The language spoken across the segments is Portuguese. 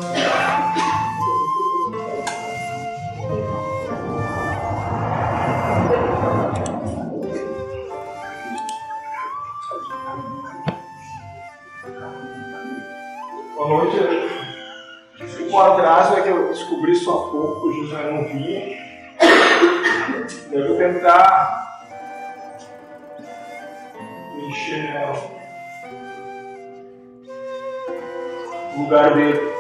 Boa noite. Um atraso é que eu descobri isso há pouco, o José não vinha. Eu vou tentar encher o lugar dele.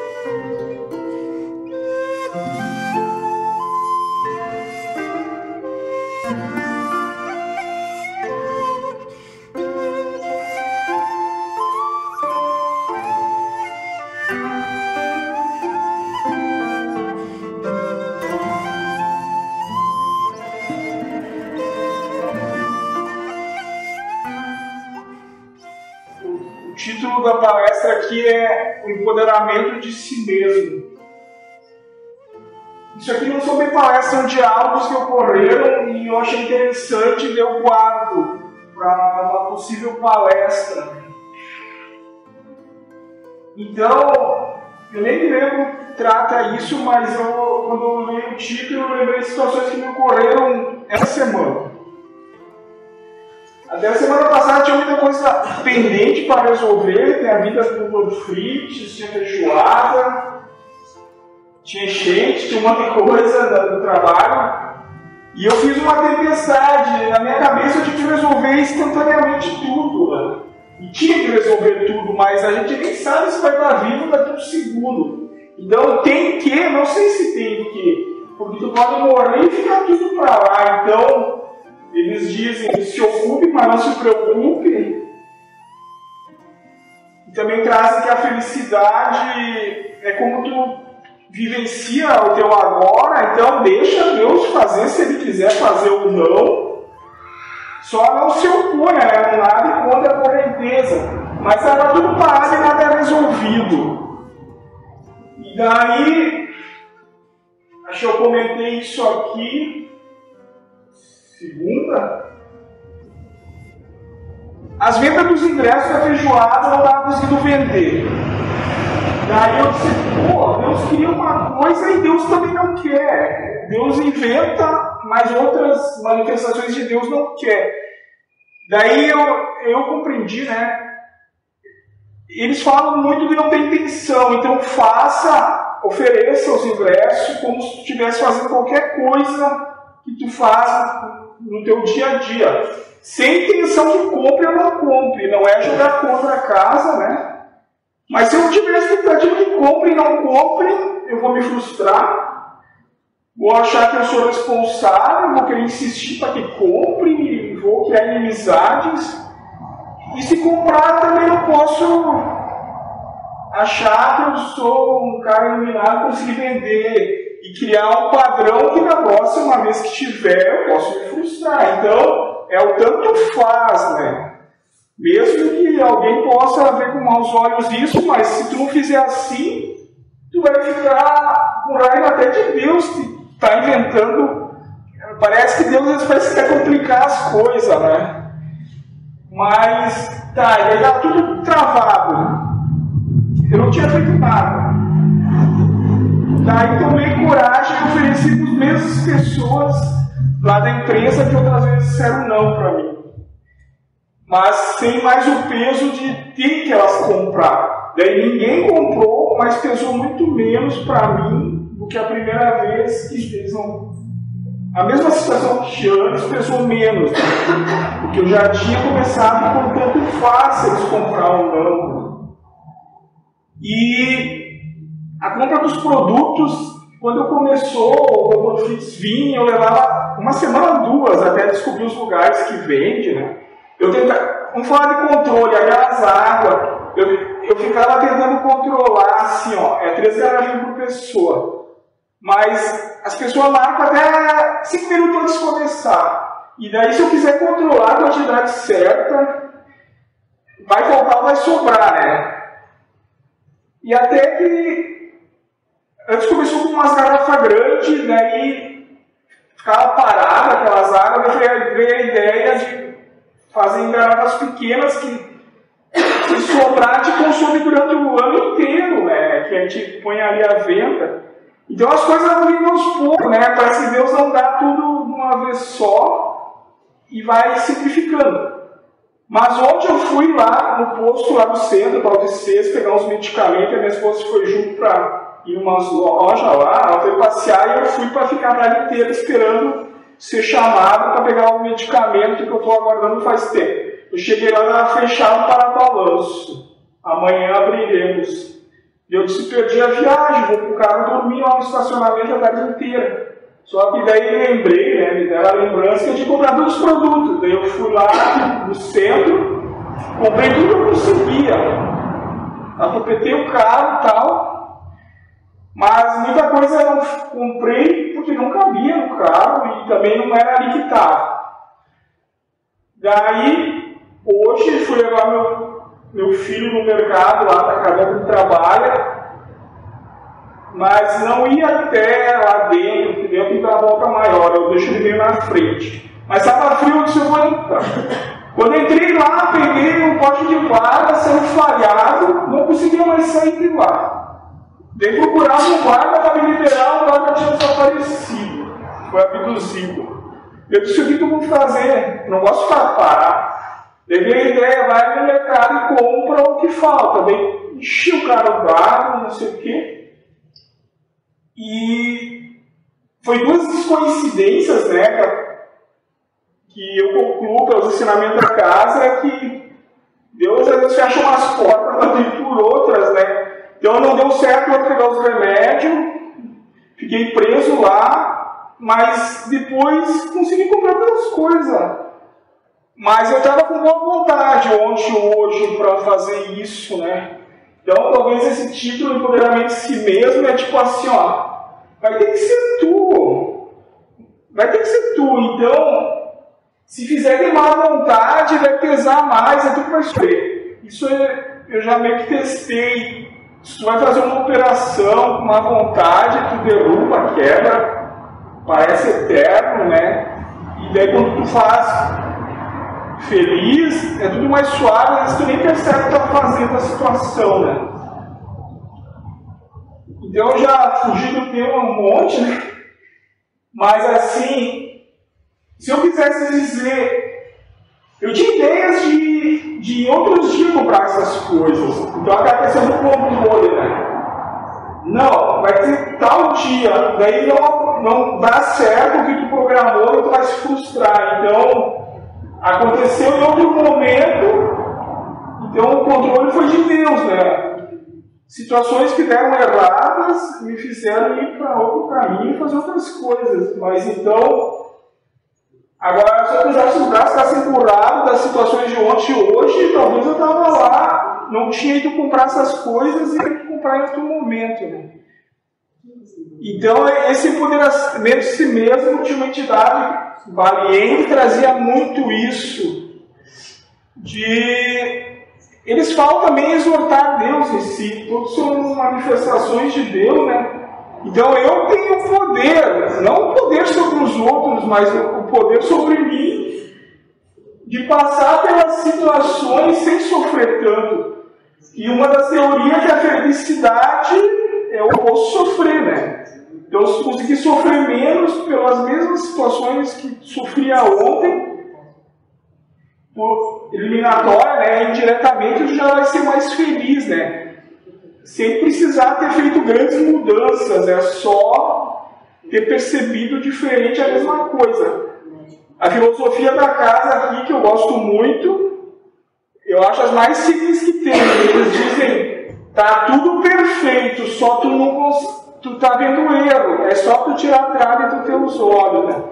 O título da palestra aqui é o empoderamento de si mesmo. Isso aqui não são bem palestras, são diálogos que ocorreram e eu achei interessante e eu guardo para uma possível palestra. Então, eu nem me lembro que trata isso, mas quando eu li o título, eu lembrei de situações que me ocorreram essa semana. Até a semana passada tinha muita coisa pendente para resolver, tem a vida do frites, tinha feijoada, tinha enchente, tinha um monte de coisa do trabalho. E eu fiz uma tempestade, na minha cabeça eu tinha que resolver instantaneamente tudo. Né? E tinha que resolver tudo, mas a gente nem sabe se vai estar vivo daqui a um segundo. Então tem que, não sei se tem que, porque tu pode morrer e ficar tudo para lá. Então, eles dizem, se ocupe, mas não se preocupe. E também trazem que a felicidade é como tu vivencia o teu agora, então deixa Deus fazer se Ele quiser fazer ou não. Só não se opunha, né? Nada contra a correnteza. Mas estava tudo parado e nada resolvido. E daí, acho que eu comentei isso aqui. Segunda, as vendas dos ingressos da feijoada não estava conseguindo vender. Daí eu disse, Deus queria uma coisa e Deus também não quer. Deus inventa, mas outras manifestações de Deus não quer. Daí eu compreendi, né? Eles falam muito de não ter intenção, então ofereça os ingressos como se tu estivesse fazendo qualquer coisa que tu faz no teu dia a dia, sem intenção que compre ou não compre, não é jogar contra a casa, né? Mas se eu tiver a expectativa que compre e não compre, eu vou me frustrar, vou achar que eu sou responsável, vou querer insistir para que compre, vou criar inimizades, e se comprar também não posso achar que eu sou um cara iluminado, conseguir vender e criar um padrão que na próxima vez que tiver eu posso me frustrar. Então, é o tanto faz, né? Mesmo que alguém possa ver com maus olhos isso, mas se tu não fizer assim, tu vai ficar com raiva até de Deus que está inventando. Parece que Deus às vezes quer complicar as coisas, né? Mas, tá, e aí tá tudo travado. Eu não tinha feito nada. Daí tomei coragem e ofereci para as mesmas pessoas lá da empresa que outras vezes disseram não para mim. Mas sem mais o peso de ter que elas comprar. Daí ninguém comprou, mas pesou muito menos para mim do que a primeira vez que eles não... A mesma situação que antes pesou menos, né? Porque eu já tinha começado com tanto fácil eles comprar ou não. E a compra dos produtos, quando começou, quando o Fitz vinha, eu levava uma semana, 2, até descobrir os lugares que vende, né? Vamos falar de controle, aquelas águas, eu ficava tentando controlar, assim, ó, 3 garrafas por pessoa. Mas as pessoas marcam até 5 minutos antes de começar. E daí, se eu quiser controlar a quantidade certa, vai faltar, vai sobrar, né? E até que antes começou com umas garrafas grandes, daí ficava parada aquelas águas, daí veio a ideia de fazer em garrafas pequenas que sobrar te consome durante o ano inteiro, né? que a gente põe ali à venda. Então as coisas vão vindo aos poucos, né? Parece que Deus não dá tudo de uma vez só e vai simplificando. Mas ontem eu fui lá no posto, lá do centro, para o DCs, pegar uns medicamentos, a minha esposa foi junto para ir em umas lojas lá, ela foi passear e eu fui para ficar a tarde inteira esperando ser chamado para pegar o medicamento que eu estou aguardando faz tempo. Eu cheguei lá, estava fechado para balanço. Amanhã abriremos. E eu disse, perdi a viagem, vou para o carro dormir lá no estacionamento a tarde inteira. Só que daí lembrei, né, me deram a lembrança que eu tinha comprado os produtos. Daí eu fui lá no centro, comprei tudo que eu conseguia. Aproveiei o carro e tal, mas muita coisa eu não comprei porque não cabia no carro e também não era ali que estava. Daí, hoje fui levar meu filho no mercado, lá na casa onde ele trabalha, mas não ia até lá dentro, porque dentro tem uma volta maior, eu deixo ele meio na frente. Mas estava frio, eu disse, eu vou entrar. Quando entrei lá, peguei um pote de guarda, saiu falhado, não conseguia mais sair de lá. Daí procurava um guarda para me liberar, o guarda tinha desaparecido, foi abduzido. Eu disse, o que eu vou fazer? Não gosto de ficar parado. Daí a ideia, vai no mercado e compra o que falta. Daí enchi o cara o guarda, não sei o quê. E foi duas coincidências, né, que eu concluo pelos ensinamentos da casa, é que Deus às vezes fecha umas portas para vir por outras, né. Então não deu certo eu pegar os remédios, fiquei preso lá, mas depois consegui comprar outras coisas. Mas eu estava com boa vontade ontem, hoje, para fazer isso, né. Então, talvez esse título, Empoderamento de Si Mesmo, é tipo assim, ó, vai ter que ser tu. Vai ter que ser tu. Então, se fizer de má vontade, vai pesar mais, é tu que vai sofrer. Isso eu já meio que testei. Se tu vai fazer uma operação com má vontade, tu derruba, quebra, parece eterno, né? E daí quando tu faz feliz, é tudo mais suave, mas tu nem percebe o que está fazendo a situação, né? Então eu já fugi do tema um monte, né? Mas assim, se eu quisesse dizer, eu tinha ideias de outros dias comprar essas coisas. Então a questão do controle, né? Não, vai ter tal dia, daí não dá certo o que tu programou e tu vai se frustrar. Então, aconteceu em outro momento, então o controle foi de Deus, né? Situações que deram erradas me fizeram ir para outro caminho e fazer outras coisas. Mas então, agora se eu precisasse os braços ficassem empurrados das situações de ontem e hoje, talvez eu estava lá, não tinha ido comprar essas coisas e ia comprar em outro momento, né? Então, esse empoderamento de si mesmo tinha uma entidade Valiente trazia muito isso eles falam também exortar Deus em si, todos são manifestações de Deus, né? Então eu tenho poder, não o poder sobre os outros, mas o poder sobre mim, de passar pelas situações sem sofrer tanto. E uma das teorias é que a felicidade é o oposto sofrer, né? Então, se conseguir sofrer menos pelas mesmas situações que sofria ontem, por eliminatória, né, indiretamente, tu já vai ser mais feliz, né? Sem precisar ter feito grandes mudanças, é só ter percebido diferente a mesma coisa. A filosofia da casa aqui, que eu gosto muito, eu acho as mais simples que tem. Eles dizem, tá tudo perfeito, só tu não consegue. Tu está vendo o erro, é só tu tirar a trave dos teus olhos, né?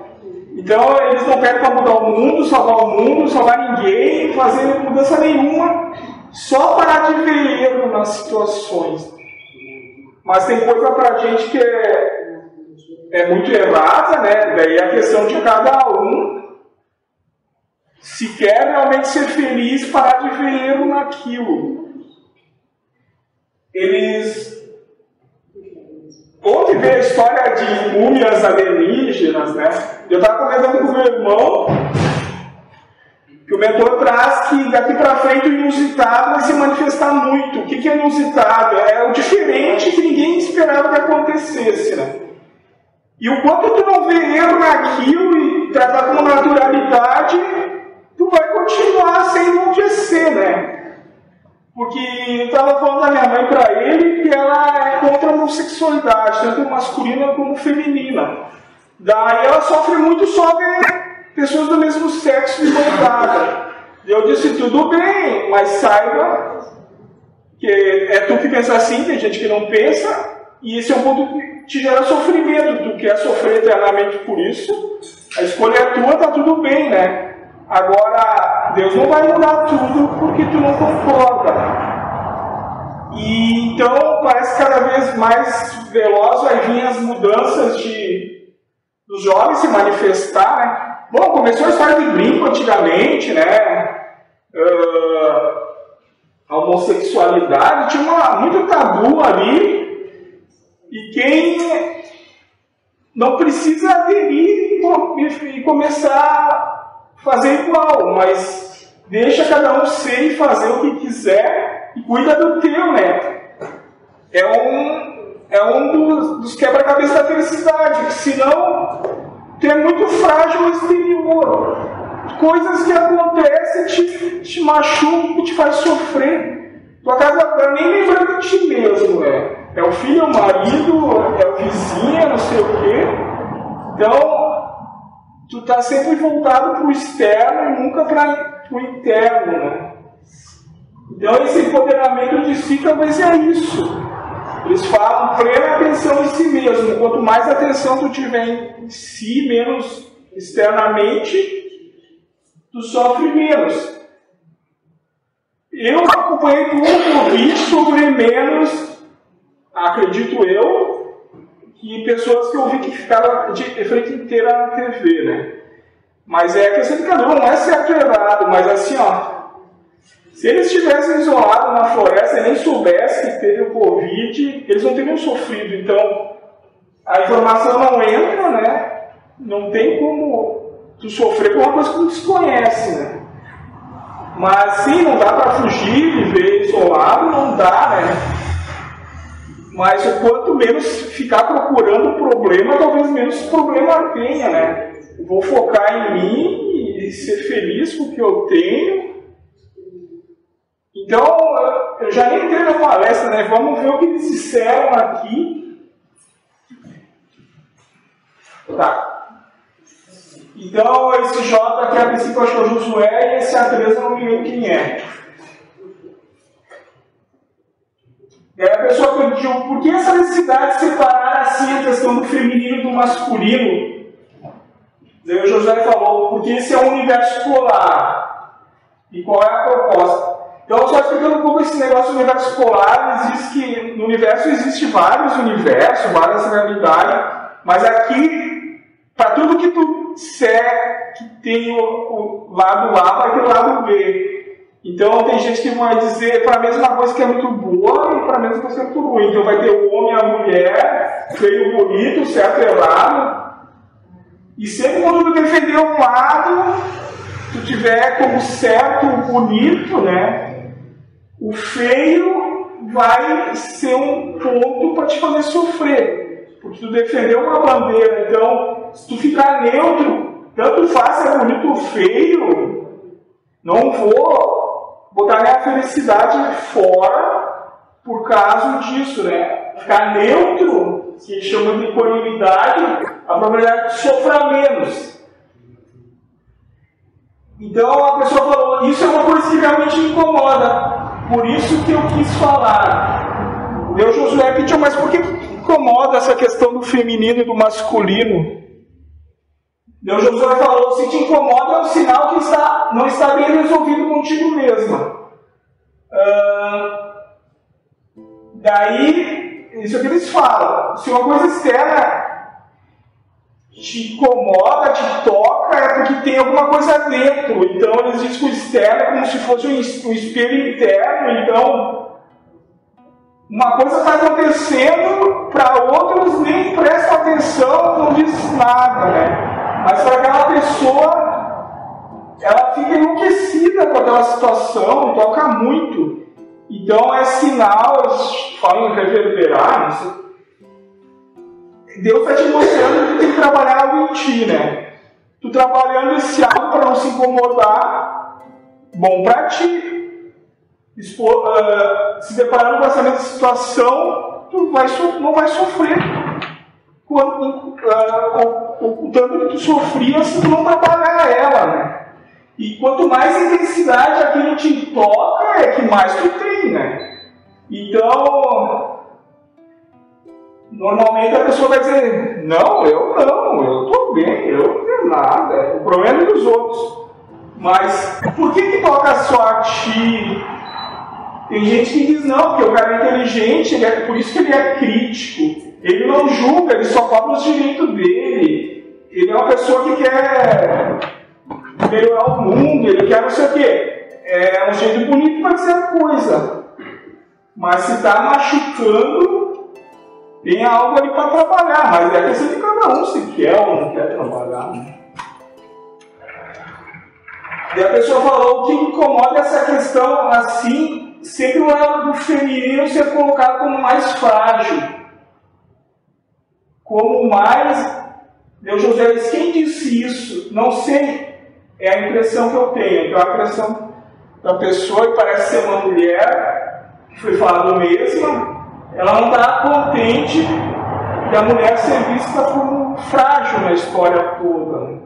Então eles não pedem para mudar o mundo, salvar ninguém, fazer mudança nenhuma, só parar de ver erro nas situações. Mas tem coisa para a gente que é muito errada, né? Daí a questão de cada um, se quer realmente ser feliz, parar de ver erro naquilo. Ontem veio a história de múmias alienígenas, né? Eu estava conversando com o meu irmão, que o mentor traz que daqui para frente o inusitado vai se manifestar muito. O que é inusitado? É o diferente que ninguém esperava que acontecesse, né? E o quanto tu não vê erro naquilo e tratar com naturalidade, tu vai continuar sem enlouquecer, né? Porque eu estava falando da minha mãe para ele que ela é contra a homossexualidade, tanto masculina como feminina. Daí ela sofre muito só ver pessoas do mesmo sexo envolvidas. Eu disse, tudo bem, mas saiba que é tu que pensa assim, tem gente que não pensa, e esse é um ponto que te gera sofrimento. Tu quer sofrer eternamente por isso, a escolha é tua, tá tudo bem, né? Agora, Deus não vai mudar tudo porque tu não concorda. E então, parece cada vez mais veloz vai vir as mudanças dos jovens se manifestar, né? Bom, começou a história de brinco antigamente, né? A homossexualidade tinha muito tabu ali, e quem não precisa aderir e começar a fazer igual, mas deixa cada um ser e fazer o que quiser e cuida do teu, né? É um dos quebra-cabeça da felicidade, que senão tu é muito frágil no exterior. Coisas que acontecem te machucam, que te faz sofrer. Tua casa nem lembrando de ti mesmo, né? É o filho, é o marido, é o vizinho, não sei o quê. Então, tu tá sempre voltado para o externo e nunca para o interno, né? Então, esse empoderamento de si talvez é isso. Eles falam plena atenção em si mesmo. Quanto mais atenção tu tiver em si, menos externamente, tu sofre menos. Eu acompanhei por um convite, sofri menos, acredito eu, que pessoas que eu vi que ficaram de frente inteira na TV, né? Mas é questão de cada um, não é certo ou errado, mas assim, ó, se eles estivessem isolados na floresta e nem soubessem que teve o Covid, eles não teriam sofrido. Então, a informação não entra, né? Não tem como tu sofrer por uma coisa que tu desconhece, né? Mas sim, não dá para fugir, viver isolado, não dá, né? Mas o quanto menos ficar procurando problema, talvez menos problema tenha, né? Eu vou focar em mim e ser feliz com o que eu tenho. Então, eu já nem entrei na palestra, né? Vamos ver o que eles disseram aqui. Tá. Então, esse J aqui, a princípio, eu acho que é o Josué, e esse A3 eu não me lembro quem é. E aí a pessoa perguntou, por que essa necessidade de separar assim a questão do feminino e do masculino? Daí o Josué falou, porque esse é um universo polar. E qual é a proposta? Então, só explicando um pouco esse negócio do universo polar, existe que no universo existe vários universos, várias realidades, mas aqui, para tudo que tu disser que tem o lado A, vai ter o lado B. Então, tem gente que vai dizer para a mesma coisa que é muito boa e para a mesma coisa que é muito ruim. Então, vai ter o homem e a mulher, feio, bonito, certo e errado. E sempre quando tu defender um lado, tu tiver como certo o bonito, né? O feio vai ser um ponto para te fazer sofrer. Porque tu defendeu uma bandeira. Então, se tu ficar neutro, tanto faz se é bonito ou feio, não vou botar minha felicidade fora por causa disso, né? Ficar neutro, que chama de equanimidade, a probabilidade de sofrer menos. Então a pessoa falou, isso é uma coisa que realmente me incomoda. Por isso que eu quis falar. O Josué pediu, mas por que incomoda essa questão do feminino e do masculino? O Josué falou, se te incomoda é um sinal que não está bem resolvido contigo mesma. Daí, isso é o que eles falam. Se uma coisa externa te incomoda, te toca, é porque tem alguma coisa dentro. Então, eles dizem que o externo é como se fosse um espelho interno. Então, uma coisa está acontecendo, para outros nem prestam atenção, não diz nada, né? Mas para aquela pessoa, ela fica enlouquecida lida com aquela situação, toca muito. Então é sinal, eles falam em reverberar, não sei. Deus está te mostrando que tu tem que trabalhar algo em ti, né? Tu trabalhando esse algo para não se incomodar, bom para ti. Se deparando com essa mesma situação, tu não vai sofrer o tanto que tu sofria se tu não trabalhar ela, né? E quanto mais intensidade aquilo te toca, é que mais tu tem, né? Então, normalmente a pessoa vai dizer, não, eu estou bem, eu não tenho nada, o problema é dos outros. Mas por que toca só a ti? Tem gente que diz, não, porque o cara é inteligente, por isso que ele é crítico. Ele não julga, ele só cobra os direitos dele. Ele é uma pessoa que quer melhorar o mundo, ele quer não sei o quê. É um jeito bonito para dizer a coisa. Mas se está machucando, tem algo ali para trabalhar. Mas é questão de cada um, se quer ou não quer trabalhar. E a pessoa falou, o que incomoda essa questão assim, sempre o lado do feminino ser colocado como mais frágil. Como mais... Deus José diz, quem disse isso? Não sei. É a impressão que eu tenho. Então a impressão da pessoa, que parece ser uma mulher, que foi falado mesmo, ela não está contente de a mulher ser vista como frágil na história toda.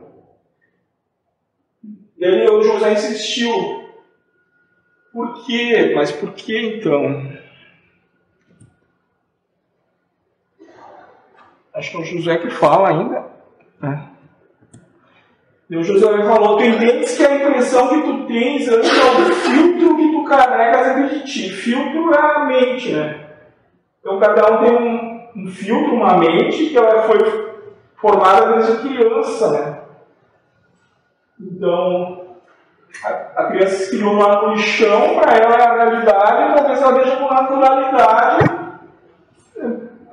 E aí o José insistiu. Por quê? Mas por que então? Acho que é o José que fala ainda. E o José falou, tu entendes que a impressão que tu tens antes é o filtro que tu carregas dentro de ti. Filtro é a mente, né? Então cada um tem um filtro, uma mente, que ela foi formada desde criança, né? Então, a criança se criou lá no lixão, para ela é a realidade, talvez ela deixe com naturalidade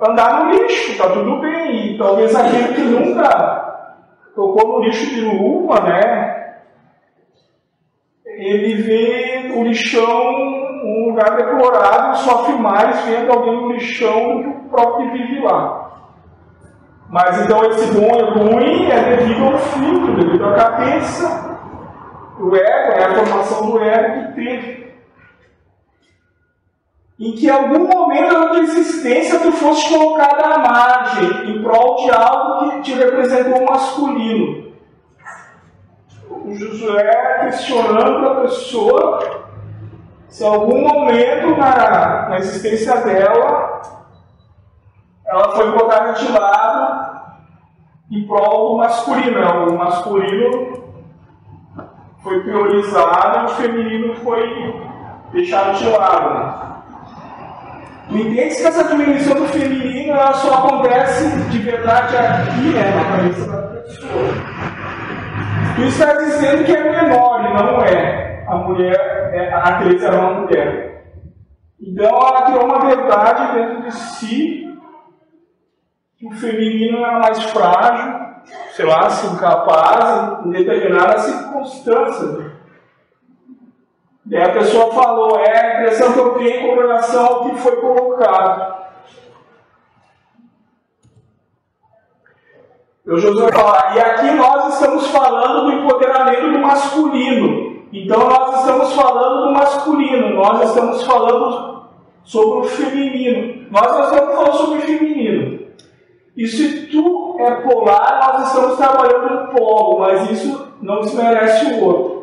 andar no lixo, tá tudo bem. E talvez aquele que nunca tocou no lixo de luva, né? Ele vê o lixão um lugar deplorável, sofre mais vendo alguém no lixão do que o próprio que vive lá. Mas então esse bom e ruim é devido ao filtro, devido à cabeça, o ego, é a formação do ego que teve. Em que em algum momento da tua existência tu foste colocado à margem, em prol de algo que te representou masculino. O Josué questionando a pessoa se em algum momento na existência dela ela foi colocada de lado em prol do masculino. O masculino foi priorizado e o feminino foi deixado de lado. Tu entendes que essa diminuição do feminino ela só acontece de verdade aqui, né, na cabeça da pessoa. Tu está dizendo que é menor e não é. A mulher, a Teresa era uma mulher. Então ela criou uma verdade dentro de si que o feminino era mais frágil, sei lá, assim, incapaz em determinadas circunstâncias. E a pessoa falou, a impressão que eu tenho com relação ao que foi colocado. O Josué vai falar, e aqui nós estamos falando do empoderamento do masculino. Então nós estamos falando do masculino, nós estamos falando sobre o feminino. Nós não estamos falando sobre o feminino. E se tu é polar, nós estamos trabalhando no polo, mas isso não desmerece o outro.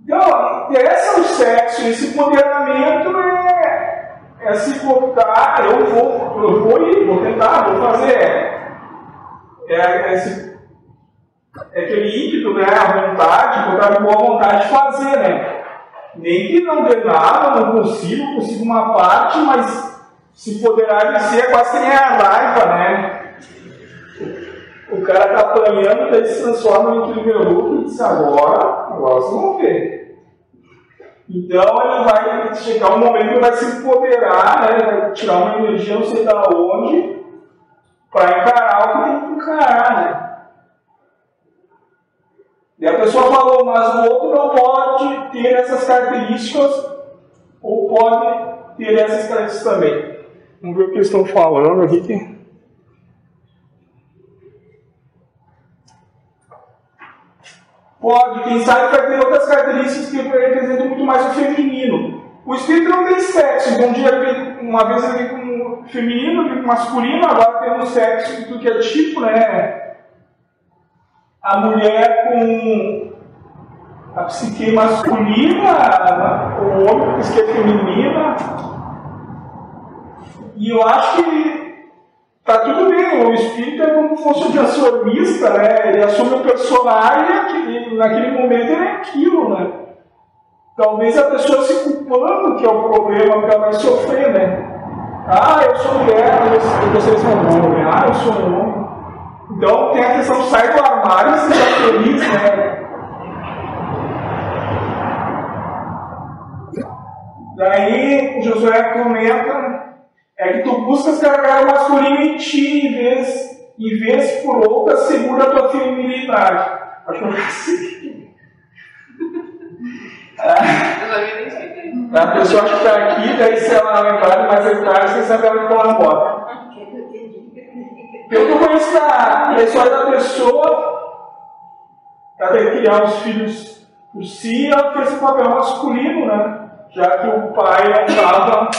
Então, interessa o sexo, esse empoderamento é se colocar, eu vou tentar, vou fazer. É aquele ímpeto, né, a vontade, botar de boa vontade de fazer, né? Nem que não dê nada, não consigo uma parte, mas se poderá dizer é quase que nem a raiva, né? O cara está apanhando, daí se transforma em triveludo e diz, agora vocês vão ver. Então ele vai chegar um momento que vai se empoderar, né? Vai tirar uma energia não sei da onde, para encarar o que tem que encarar, né? E a pessoa falou, mas o outro não pode ter essas características ou pode ter essas características também. Vamos ver o que eles estão falando aqui. Pode, quem sabe vai ter outras características que representam muito mais o feminino. O espírito não tem sexo, então uma vez ele vem com feminino, ele vem com masculino, agora temos sexo de tudo que é tipo, né? A mulher com a psique masculina, o homem com a psique feminina. E eu acho que tá tudo bem, o espírito é como se fosse um transformista, né? Ele assume o personagem e naquele momento ele é aquilo, né? Talvez a pessoa se culpando que é o problema que ela vai sofrer, né? Ah, eu sou mulher, eu gostaria de ser um homem. Ah, eu sou um homem. Então tem a questão, sai do armário e seja feliz, né? Daí Josué comenta que tu buscas carregar o masculino em ti em vez por outra segura a tua feminilidade. Acho que eu já sei. A pessoa acha que está aqui, daí se ela lembrar mais detalhes, você sabe ela que ela embora. Pelo que eu conheço da história da pessoa, ela tem que criar os filhos por si, ela fez esse papel masculino, né? Já que o pai não estava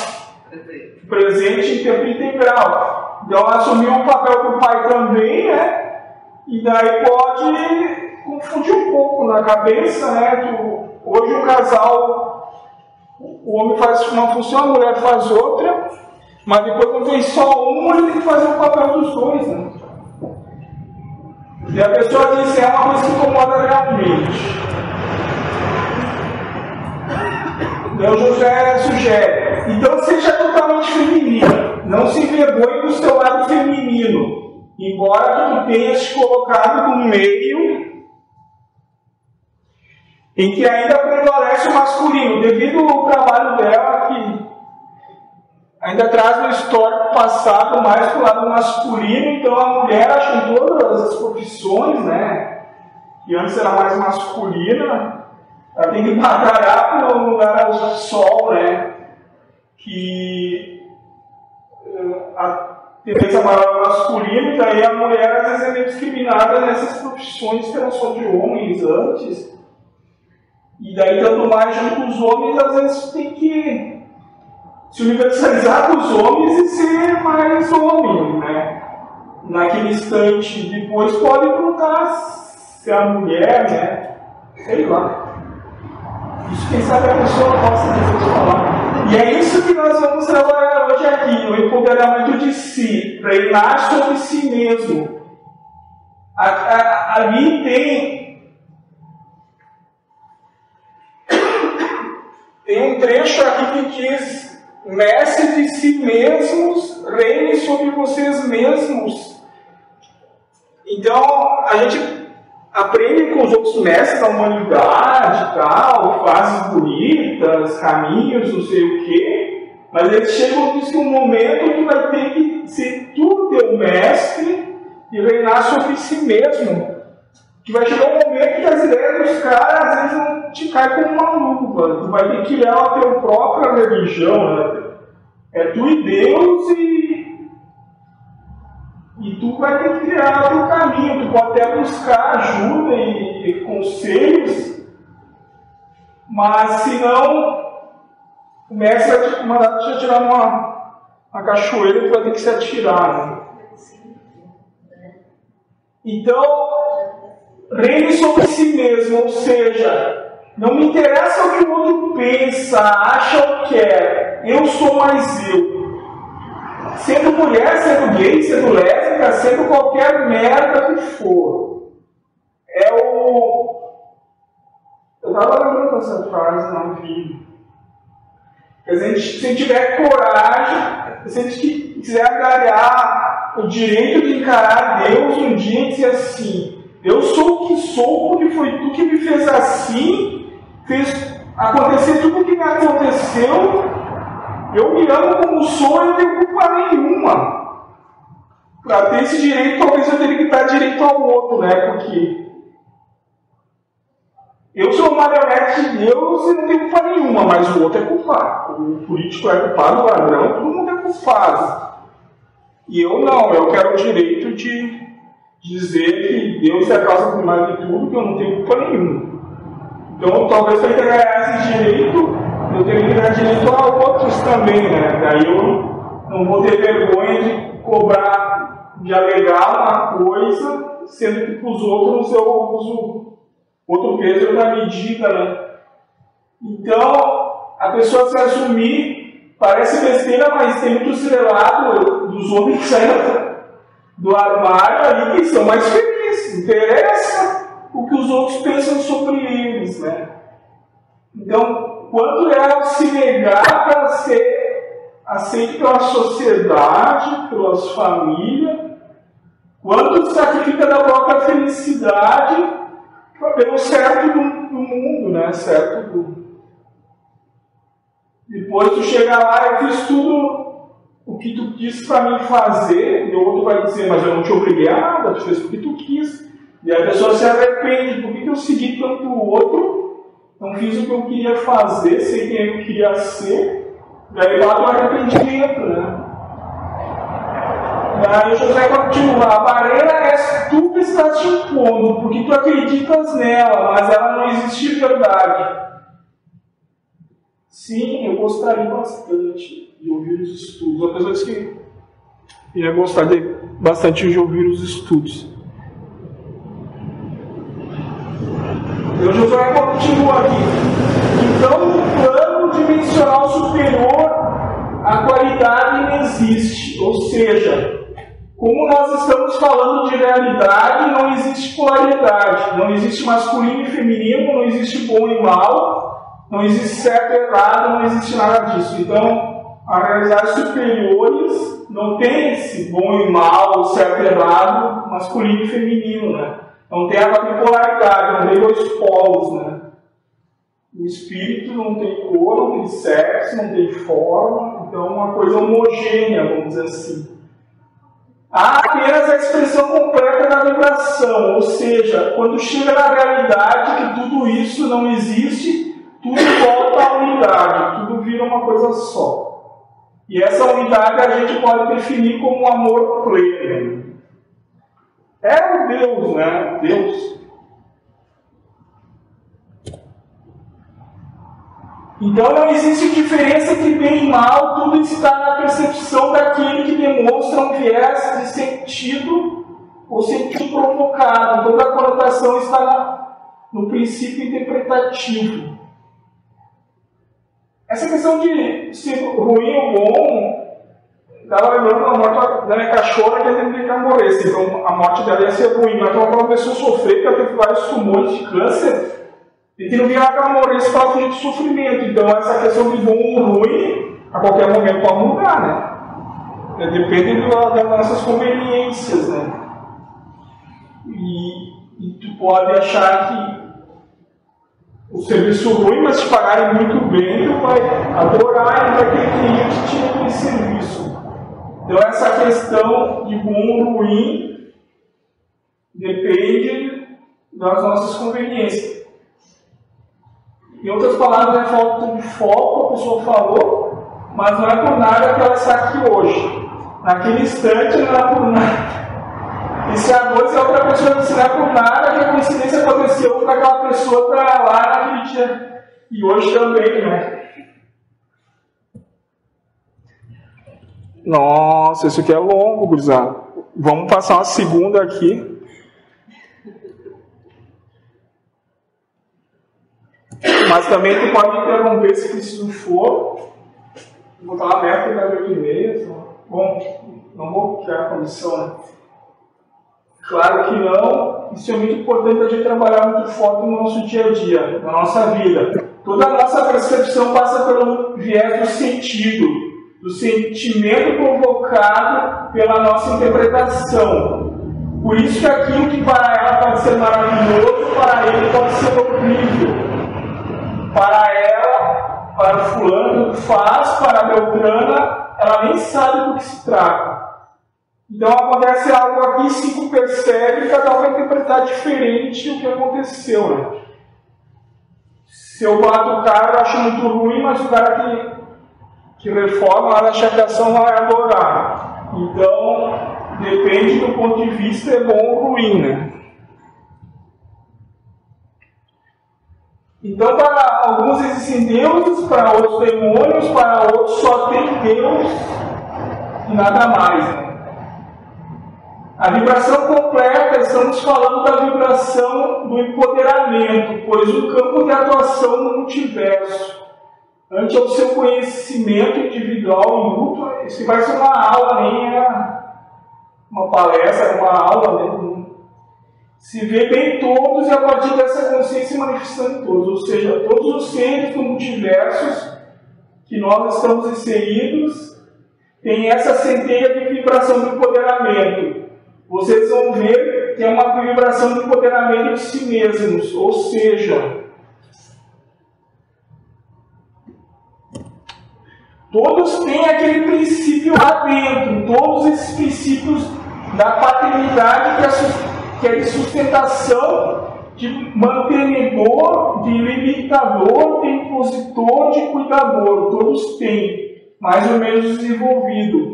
presente em tempo integral. Então ela assumiu um papel do pai também, né? E daí pode confundir um pouco na cabeça, né? Hoje o casal, o homem faz uma função, a mulher faz outra, mas depois quando tem só um, ele tem que fazer o papel dos dois, né? E a pessoa diz que é uma coisa que incomoda realmente. Então José sugere, então seja totalmente feminina, não se envergonhe do seu lado feminino, embora tu tenhas te colocado no meio em que ainda prevalece o masculino, devido ao trabalho dela que ainda traz um histórico passado mais para o lado masculino, então a mulher acha em todas as profissões, né, que antes era mais masculina, ela tem que batalhar para um lugar ao sol, né, que a tendência maior é masculina, e daí a mulher às vezes é meio discriminada nessas profissões que eram só de homens antes. E daí, tanto mais junto com os homens, às vezes tem que se universalizar com os homens e ser mais homem, né? Naquele instante. Depois pode voltar a ser a mulher, né? Sei lá. Isso quem sabe a pessoa possa depois falar. E é isso que nós vamos trabalhar hoje aqui, o empoderamento de si, treinar sobre si mesmo. Ali tem um trecho aqui que diz: mestre de si mesmos, reine sobre vocês mesmos. Então, a gente aprende com os outros mestres da humanidade e tal, frases bonitas, caminhos, não sei o quê, mas eles chegam e um momento que vai ter que ser tu teu mestre e reinar sobre si mesmo. Que vai chegar um momento que as ideias dos caras às vezes vão te cair como uma luva. Tu vai ter que criar a tua própria religião, né? É tu e Deus e tu vai ter que criar o teu caminho. Tu pode até buscar ajuda e conselhos, mas se não, o mestre vai te mandar te atirar numa cachoeira e tu vai ter que se atirar, né? Então, reine sobre si mesmo, ou seja, não me interessa o que o outro pensa, acha ou quer, eu sou mais eu. Sendo mulher, sendo gay, sendo lésbica, sendo qualquer merda que for. Eu estava lembrando dessa frase na vida. Quer dizer, se tiver coragem, se a gente quiser agarrar o direito de encarar Deus um dia e dizer assim: eu sou o que sou porque foi tu que me fez assim, fez acontecer tudo o que me aconteceu, eu me amo como sou e não tenho culpa nenhuma. Para ter esse direito, talvez eu teria que dar direito ao outro, né? Porque Eu sou uma marionete de Deus e não tenho culpa nenhuma, mas o outro é culpado. O político é culpado, o ladrão, todo mundo é culpado. E eu não, eu quero o direito de dizer que Deus é a causa primária de tudo, que eu não tenho culpa nenhuma. Então, talvez para ganhar esse direito, eu tenho que dar direito a outros também, né? Daí eu não vou ter vergonha de cobrar, de alegar uma coisa, sendo que para os outros eu uso outro peso da medida, né? Então, a pessoa se assumir, parece besteira, mas tem muitos relatos dos homens que saíram do armário ali que são mais felizes. Interessa o que os outros pensam sobre eles, né? Então, quando é se negar para ser aceito pela sociedade, pelas famílias, quanto sacrifica da própria felicidade pelo certo do mundo, né? Certo do... Depois tu chega lá, eu fiz tudo o que tu disse para mim fazer, e o outro vai dizer, mas eu não te obriguei a nada, tu fez o que tu quis. E a pessoa se arrepende, por que eu segui tanto o outro, não fiz o que eu queria fazer, sei quem eu queria ser, e aí bate o arrependimento, né? E aí José continua, a barreira é tu que estás te impondo, porque tu acreditas nela, mas ela não existe de verdade. Sim, eu gostaria bastante de ouvir os estudos. A pessoa disse que ia gostar bastante de ouvir os estudos. E o José continua aqui. Então, no plano dimensional superior, a qualidade não existe. Ou seja, como nós estamos falando de realidade, não existe polaridade. Não existe masculino e feminino, não existe bom e mal. Não existe certo e errado, não existe nada disso. Então, as realidades superiores não tem esse bom e mal, certo e errado, masculino e feminino, né? Não tem a bipolaridade, não tem dois polos, né? O espírito não tem cor, não tem sexo, não tem forma, então é uma coisa homogênea, vamos dizer assim. Há apenas a expressão completa da vibração, ou seja, quando chega na realidade que tudo isso não existe, tudo volta à unidade, tudo vira uma coisa só. E essa unidade a gente pode definir como amor pleno. É o Deus, né? Deus. Então não existe diferença entre bem e mal, tudo está na percepção daquele que demonstra um viés de sentido ou sentido provocado. Toda a conotação está no princípio interpretativo. Essa questão de ser ruim ou bom, estava lembrando da morte da minha cachorra que ia ter que morrer. Então a morte dela ia ser ruim, mas quando uma pessoa sofrer, porque ela teve vários tumores de câncer, e que não vinha que ela morresse por causa de sofrimento. Então essa questão de bom ou ruim, a qualquer momento pode mudar, né? Depende das nossas conveniências, né? E tu pode achar que o serviço ruim, mas te pagarem muito bem, tu vai adorar e vai querer que te aquele serviço. Então essa questão de bom ou ruim depende das nossas conveniências. Em outras palavras, é falta de foco, a pessoa falou, mas não é por nada que ela está aqui hoje. Naquele instante não é por nada. E se a dois é outra pessoa não é por nada que a coincidência aconteceu para aquela pessoa estar lá naquele dia. E hoje também, né? Nossa, isso aqui é longo, gurizada. Vamos passar uma segunda aqui. Mas também tu pode interromper se preciso for. Vou botar aberto até 8h30. Bom, não vou criar a condição, né? Claro que não. Isso é muito importante a gente trabalhar muito forte no nosso dia a dia, na nossa vida. Toda a nossa percepção passa pelo viés do sentido, do sentimento provocado pela nossa interpretação. Por isso que aquilo que para ela pode ser maravilhoso, para ele pode ser horrível. Para ela, para o fulano que faz, para a Beltrana, ela nem sabe do que se trata. Então acontece algo aqui, cinco percebe, cada um vai interpretar diferente o que aconteceu, né? Se eu bato o carro, eu acho muito ruim, mas o cara que reforma lá na chapeação vai adorar. Então, depende do ponto de vista, é bom ou ruim, né? Então, para alguns existem deuses, para outros demônios, para outros só tem Deus e nada mais, né? A vibração completa, estamos falando da vibração do empoderamento, pois o campo de atuação no multiverso, ante ao seu conhecimento individual e mútuo, isso vai ser uma aula, nem uma palestra, uma aula, né? Se vê bem todos e a partir dessa consciência manifestando em todos, ou seja, todos os seres do multiverso que nós estamos inseridos têm essa centelha de vibração do empoderamento. Vocês vão ver que é uma vibração de empoderamento de si mesmos, ou seja, todos têm aquele princípio lá dentro, todos esses princípios da paternidade que é de sustentação, de mantenedor, de limitador, de impositor, de cuidador, todos têm, mais ou menos desenvolvido.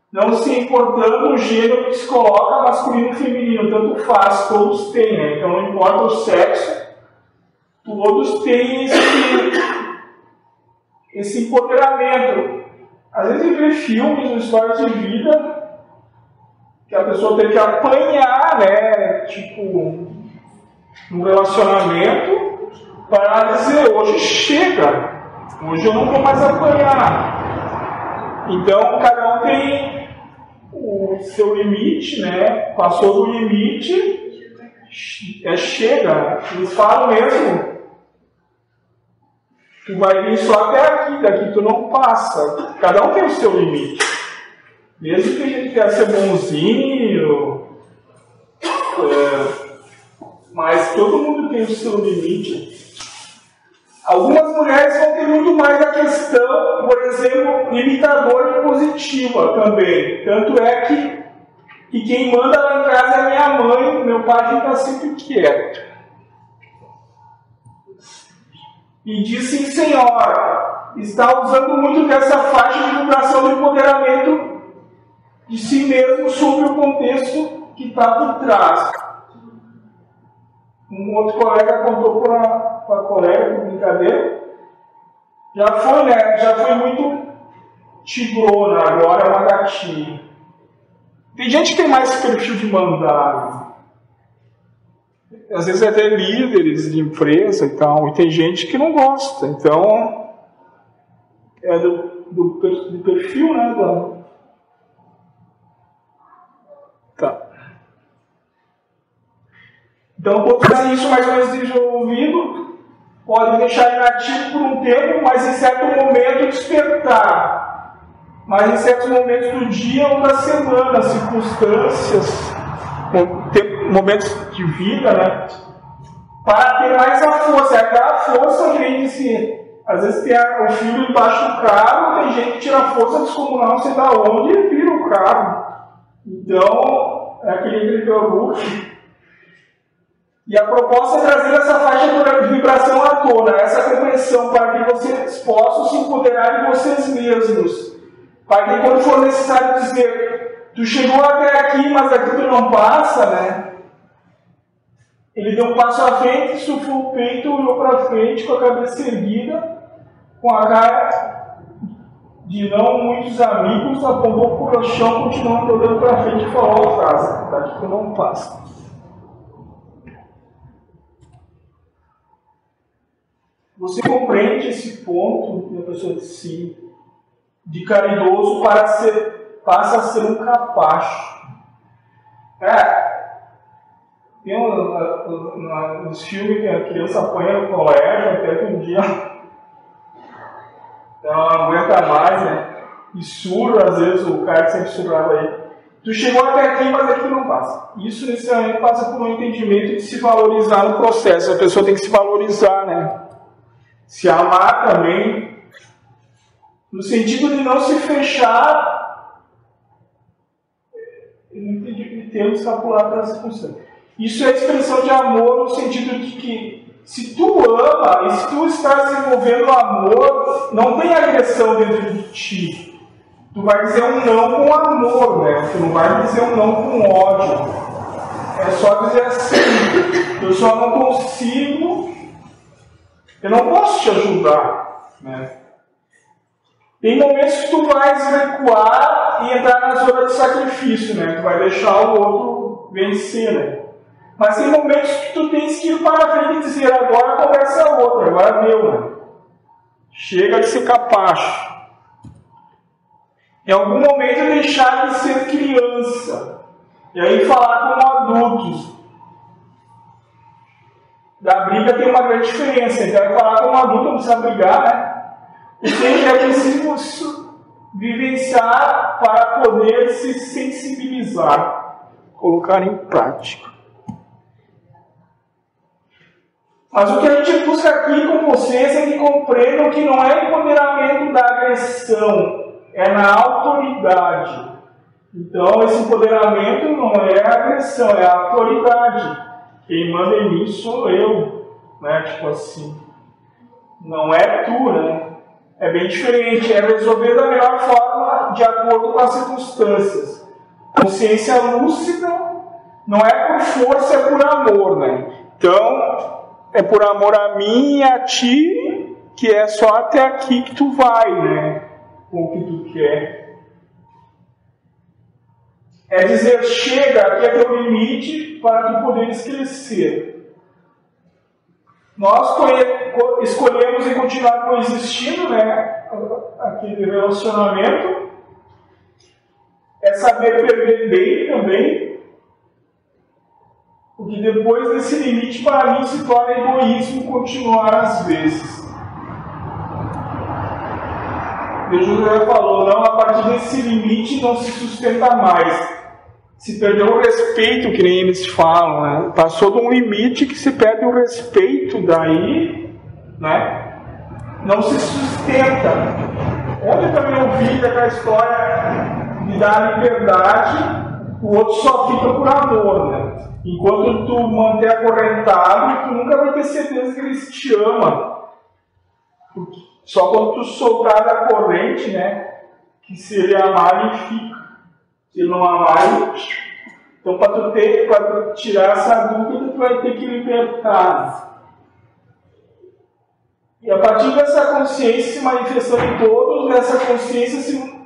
Não se importando o gênero que se coloca, masculino ou feminino, tanto faz, todos têm, né? Então não importa o sexo, todos têm esse empoderamento. Às vezes vê filmes, histórias de vida, que a pessoa tem que apanhar, né? Tipo, no relacionamento, para dizer, hoje chega, hoje eu não vou mais apanhar. Então, cada um tem o seu limite, né? Passou do limite, chega. Eles falam mesmo, tu vai vir só até aqui, daqui tu não passa. Cada um tem o seu limite. Mesmo que a gente quer ser bonzinho, mas todo mundo tem o seu limite. Algumas mulheres vão ter muito mais a questão, por exemplo, limitadora e positiva também. Tanto é que quem manda lá em casa é minha mãe, meu pai fica sempre quieto. E diz sim, senhora, está usando muito dessa faixa de vibração do empoderamento de si mesmo sobre o contexto que está por trás. Um outro colega contou para a colega, por brincadeira, já foi, né? Já foi muito tigrona, agora é uma gatinha. Tem gente que tem mais esse perfil de mandar. Às vezes é até líderes de empresa e tal, e tem gente que não gosta. Então, é do perfil, né? Tá. Então, quando tem isso mais ou menos desenvolvido, pode deixar inativo por um tempo, mas em certo momento despertar. Mas em certos momentos do dia ou da semana, circunstâncias, momentos de vida, né? Para ter mais a força. É aquela força que vem de si. Às vezes tem o filho embaixo do carro, tem gente que tira a força descomunal, não sei da onde, e vira o carro. Então, é aquele Hulk. E a proposta é trazer essa faixa de vibração à tona, essa compreensão, para que vocês possam se empoderar de vocês mesmos. Para que quando for necessário dizer, tu chegou até aqui, mas aqui tu não passa, né? Ele deu um passo à frente, sufou o peito, olhou para frente com a cabeça erguida, com a cara de não muitos amigos, apontou para o chão, continuando olhando para frente e falou a frase, daqui tu não passa. Você compreende esse ponto da pessoa de si, de caridoso passa a ser um capacho. Tem uns filmes que a criança apanha no colégio, até que um dia ela não aguenta mais, né? E surra, às vezes, o cara que sempre surrava aí. Tu chegou até aqui, mas aqui não passa. Isso, necessariamente, passa por um entendimento de se valorizar no processo. A pessoa tem que se valorizar, né? Se amar também, no sentido de não se fechar e ter um escapular para as circunstâncias. Isso é expressão de amor no sentido de que se tu ama e se tu estás desenvolvendo amor, não tem agressão dentro de ti. Tu vai dizer um não com amor, né? Tu não vai dizer um não com ódio. É só dizer assim, eu só não consigo, eu não posso te ajudar, né? Tem momentos que tu vais recuar e entrar na zona de sacrifício, né? Tu vai deixar o outro vencer, né? Mas tem momentos que tu tens que ir para a frente e dizer, agora a conversa é outra, agora deu, né? Chega de ser capacho. Em algum momento deixar de ser criança. E aí falar como adultos. Da briga tem uma grande diferença. Então é falar como adulto, não precisa brigar, né? O que é preciso vivenciar para poder se sensibilizar, colocar em prática. Mas o que a gente busca aqui com vocês é que compreendam que não é empoderamento da agressão, é na autoridade. Então, esse empoderamento não é agressão, é a autoridade. Quem manda em mim sou eu, né? Tipo assim, não é tu, né? É bem diferente, é resolver da melhor forma de acordo com as circunstâncias. Consciência lúcida não é por força, é por amor, né? Então, é por amor a mim e a ti, que é só até aqui que tu vai, né? Com o que tu quer. É dizer, chega, aqui é teu limite para tu poderes crescer. Nós escolhemos em continuar coexistindo, né? Aquele relacionamento. É saber perder bem também. Porque depois desse limite, para mim, se torna egoísmo continuar às vezes. O José falou, não, a partir desse limite não se sustenta mais. Se perdeu o respeito, que nem eles falam, né? Passou de um limite que se perde o respeito, daí, né? Não se sustenta. Ontem eu também ouvi daquela história de dar liberdade, o outro só fica por amor, né? Enquanto tu manter acorrentado, tu nunca vai ter certeza que eles te amam. Só quando tu soltar da corrente, né? Que se ele amar, ele fica. Se não amar, ele... Então, para tu tirar essa dúvida, tu vai ter que libertar. E a partir dessa consciência se manifestando em todos, nessa consciência se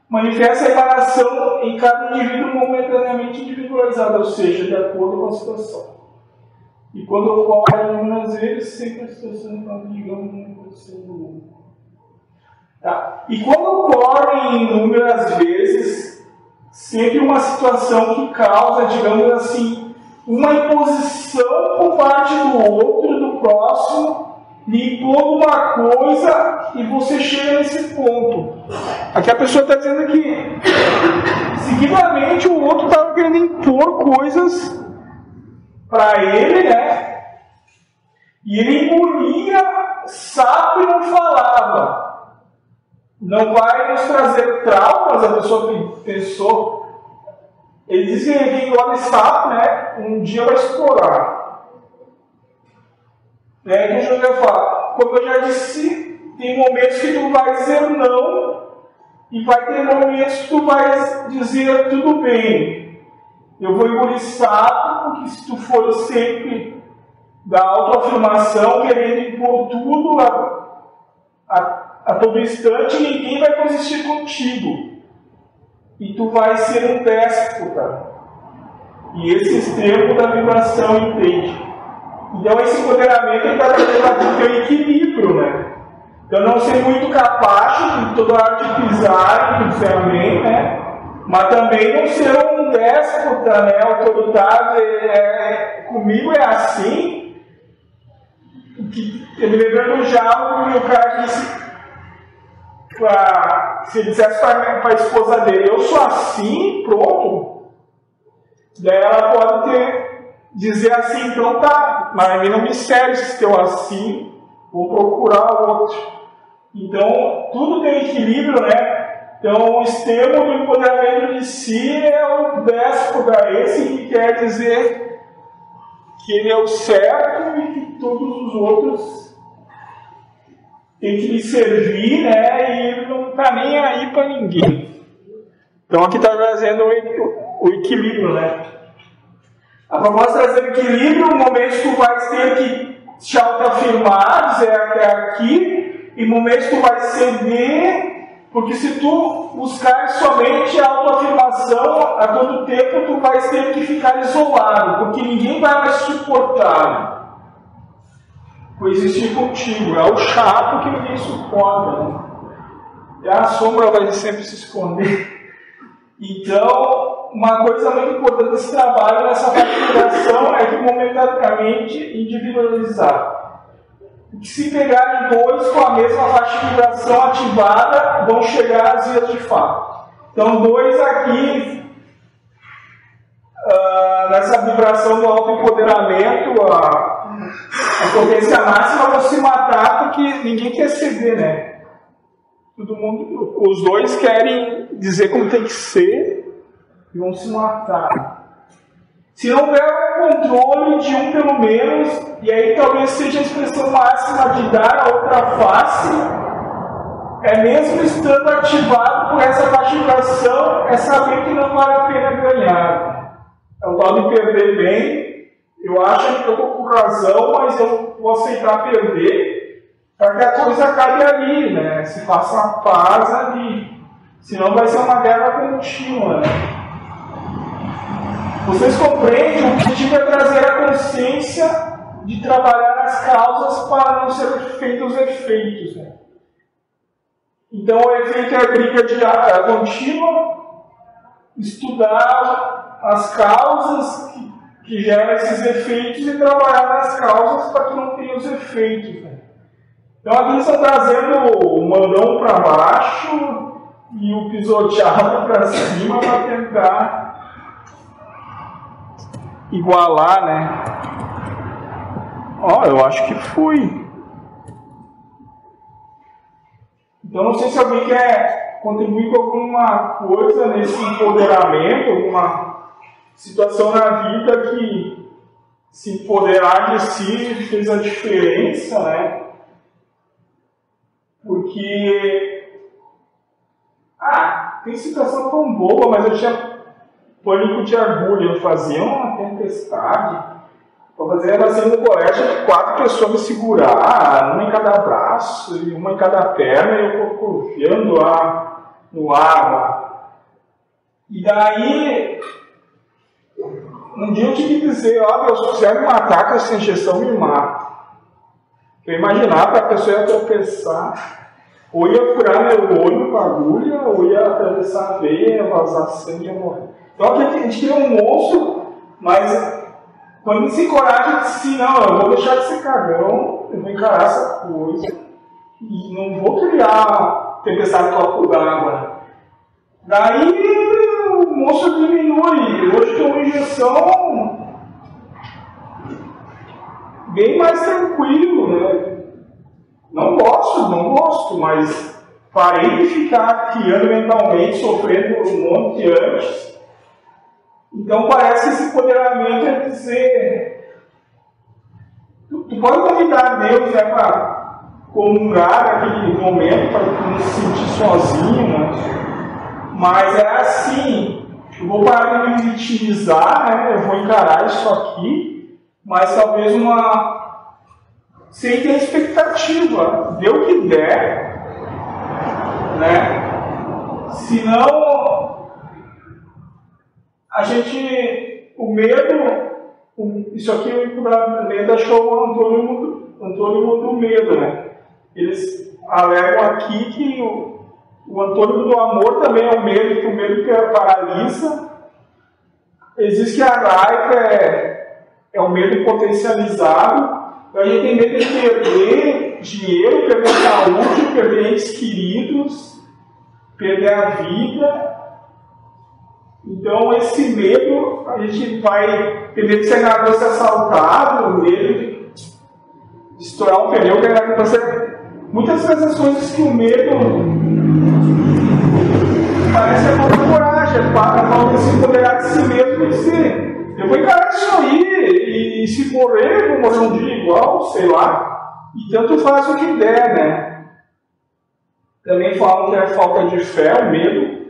manifesta a emanação em cada indivíduo momentaneamente individualizado, ou seja, de acordo com a situação. E quando ocorre algumas vezes, sempre a situação está ligando com tá. E quando ocorre inúmeras vezes, sempre uma situação que causa, digamos assim, uma imposição por parte do outro, do próximo, lhe impor uma coisa e você chega nesse ponto. Aqui a pessoa está dizendo que, seguidamente, o outro estava querendo impor coisas para ele, né? E ele engolia sapo e não falava. Não vai nos trazer traumas, a pessoa pensou. Ele diz que quem engole sapo, né? Um dia vai estourar. Né? Que o José fala, como eu já disse, tem momentos que tu vai dizer não, e vai ter momentos que tu vai dizer tudo bem. Eu vou engolir sapo, porque se tu for sempre da autoafirmação, querendo impor tudo a todo instante, ninguém vai coexistir contigo. E tu vai ser um déspota. E esse extremo da vibração entende. Então esse empoderamento está trazendo o teu equilíbrio, né? Então não ser muito capacho de toda hora de pisar e dizer amém, né? Mas também não ser um déspota, né? Autoritário, comigo é assim. Ele lembrando já o cara disse, se ele dissesse para a esposa dele, eu sou assim, pronto. Daí ela pode dizer assim, então tá, mas a mim não me serve se teu assim, vou procurar outro. Então, tudo tem equilíbrio, né? Então, o extremo do empoderamento de si é o déspota, esse que quer dizer que ele é o certo e que todos os outros têm que lhe servir, né? E ele não está nem aí para ninguém. Então aqui está trazendo o equilíbrio, né? A proposta é trazer o equilíbrio, no momento que tu vais ter que te autoafirmar, dizer até aqui, e no momento que tu vai ceder, porque se tu buscar somente a autoafirmação, a todo tempo tu vais ter que ficar isolado, porque ninguém vai mais suportar coexistir contigo. É o chato que ninguém suporta, né? E a sombra vai sempre se esconder. Então, uma coisa muito importante desse trabalho, nessa configuração, é que momentaneamente individualizar. Que se pegarem dois com a mesma faixa de vibração ativada, vão chegar às vias de fato. Então, dois aqui, nessa vibração do autoempoderamento, a potência máxima, vão se matar porque ninguém quer ceder, né? Todo mundo, os dois querem dizer como tem que ser e vão se matar. Se não houver o controle de um pelo menos, e aí talvez seja a expressão máxima de dar a outra face, é mesmo estando ativado por essa pacificação, é saber que não vale a pena ganhar. É o tal de perder bem. Eu acho que eu estou com razão, mas eu vou aceitar perder, para que a coisa acabe ali, né? Se faça a paz ali. Senão vai ser uma guerra contínua, né? Vocês compreendem? O objetivo é trazer a consciência de trabalhar as causas para não ser feitos os efeitos, né? Então o efeito é a briga contínua, estudar as causas que geram esses efeitos e trabalhar nas causas para que não tenha os efeitos, né? Então aqui eles estão trazendo o mandão para baixo e o pisoteado para cima para tentar igualar, né? Ó, eu acho que foi. Então não sei se alguém quer contribuir com alguma coisa nesse empoderamento, alguma situação na vida que se empoderar de si fez a diferença, né? Porque tem situação tão boa, mas eu tinha pânico de agulha. Eu fazia uma tempestade, eu fazia vacina no colégio, 4 pessoas me segurar, uma em cada braço e uma em cada perna, e eu confiando lá no ar. E daí, um dia eu tive que dizer, Deus, se quiser me matar com essa injeção, me mata. Eu imaginava que a pessoa ia tropeçar, ou ia furar meu olho com a agulha, ou ia atravessar a veia, vazar sangue e ia morrer. Então aqui a gente cria um monstro, mas quando a gente se encoraja, diz não, eu vou deixar de ser cagão, eu vou encarar essa coisa, e não vou criar tempestade de copo d'água. Daí o monstro diminui. Hoje tem uma injeção bem mais tranquilo, né? Não gosto, mas parei de ficar criando mentalmente, sofrendo um monte antes. Então parece que esse empoderamento é dizer, tu pode convidar Deus, né, para comungar naquele momento, para não se sentir sozinho, né? Mas é assim, eu vou parar de me vitimizar, né? Eu vou encarar isso aqui, mas talvez sem ter expectativa, dê o que der, né? Senão, o medo, isso aqui o medo achou o antônimo do medo, né? Eles alegam aqui que o antônimo do amor também é o medo, que o medo que paralisa. Existe a raiva, é o medo potencializado. A gente tem medo de perder dinheiro, perder saúde, perder entes queridos, perder a vida. Então, esse medo, a gente vai ter medo de ser enganado, ser assaltado, medo de estourar um pneu, muitas dessas coisas que o medo parece a falta de coragem, a falta de se empoderar de si mesmo e dizer, eu vou encarar isso aí, e se morrer, eu vou morrer um dia. igual, sei lá, e tanto faz o que der, né? Também falam que é falta de fé, o medo.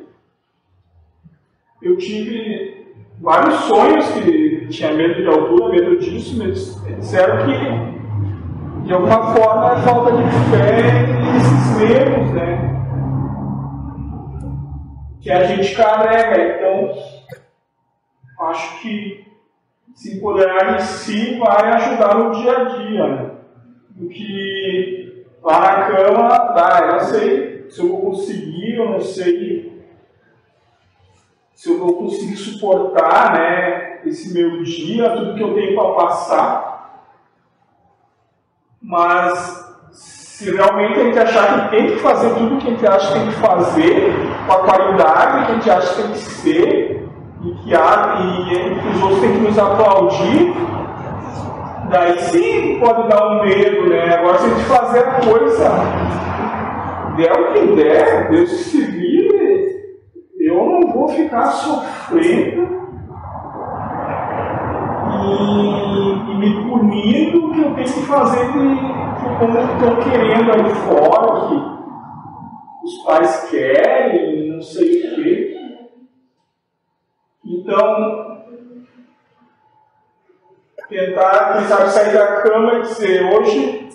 Eu tive vários sonhos que tinha medo de altura, medo disso, mas disseram que de alguma forma é falta de fé nesses medos, né? Que a gente carrega. Então, acho que se empoderar de si vai ajudar no dia a dia, né? Do que lá na cama, eu não sei se eu vou conseguir, eu não sei se eu vou conseguir suportar, né, esse meu dia, tudo que eu tenho para passar. Mas se realmente a gente achar que tem que fazer tudo que a gente acha que tem que fazer, com a qualidade que a gente acha que tem que ser, e que os outros têm que nos aplaudir, daí sim pode dar um medo, né? Agora, se a gente fazer a coisa, der o que der, Deus se livre, eu não vou ficar sofrendo e me punindo o que eu tenho que fazer como estão querendo ali fora, que os pais querem, não sei o quê. Então, tentar, quem sabe, sair da cama e dizer, hoje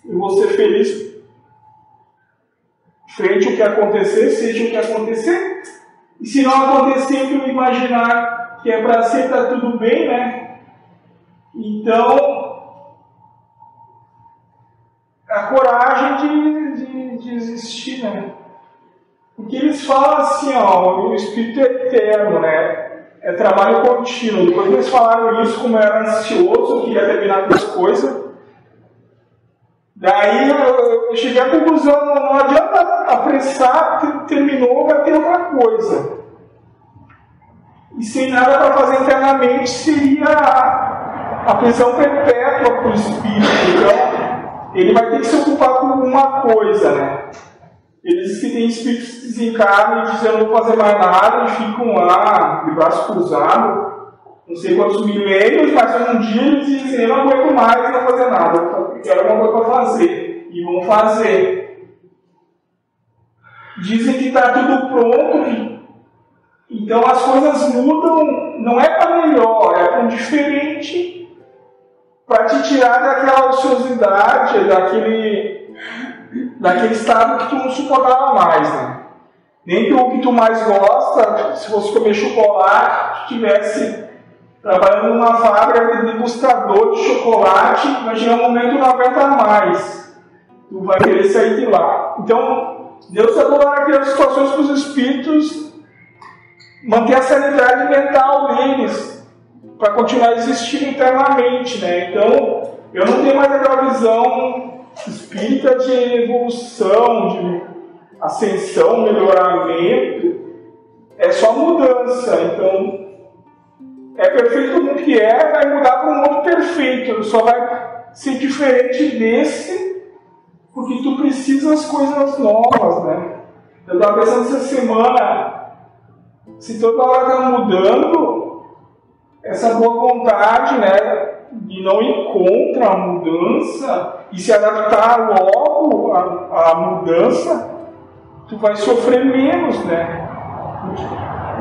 eu vou ser feliz frente ao que acontecer, seja o que acontecer. E se não acontecer, eu imaginar que é para ser, tá tudo bem, né? Então, a coragem de existir, né? Porque eles falam assim, ó, o Espírito é eterno, né? É trabalho contínuo. Depois que eles falaram isso, como eu era ansioso, eu queria terminar com as coisas. Daí eu cheguei à conclusão, não adianta apressar, terminou, vai ter outra coisa. E sem nada para fazer internamente seria a prisão perpétua para o Espírito. Então, ele vai ter que se ocupar com alguma coisa, né? Eles que têm espíritos que desencarnam e dizem, eu não vou fazer mais nada, e ficam lá, de braço cruzado, não sei quantos milênios, mas um dia eles dizem, eu não aguento mais, não vou fazer nada, eu quero alguma coisa para fazer. E vão fazer. Dizem que está tudo pronto, então as coisas mudam, não é para melhor, é para diferente, para te tirar daquela ociosidade, daquele estado que tu não suportava mais, né? Nem que o que tu mais gosta, se fosse comer chocolate, tu estivesse trabalhando numa fábrica de degustador de chocolate, imagina um momento que não aguenta mais. Tu vai querer sair de lá. Então, Deus está dando aquelas situações para os espíritos manter a sanidade mental deles, para continuar existindo internamente, né? Então, eu não tenho mais aquela visão espírita de evolução, de ascensão, melhoramento, é só mudança. Então, é perfeito no que vai mudar para um outro perfeito, só vai ser diferente desse, porque tu precisa das coisas novas, né? Eu estava pensando essa semana, se toda hora está mudando, essa boa vontade, né, de não ir contra a mudança e se adaptar logo à mudança, tu vai sofrer menos, né?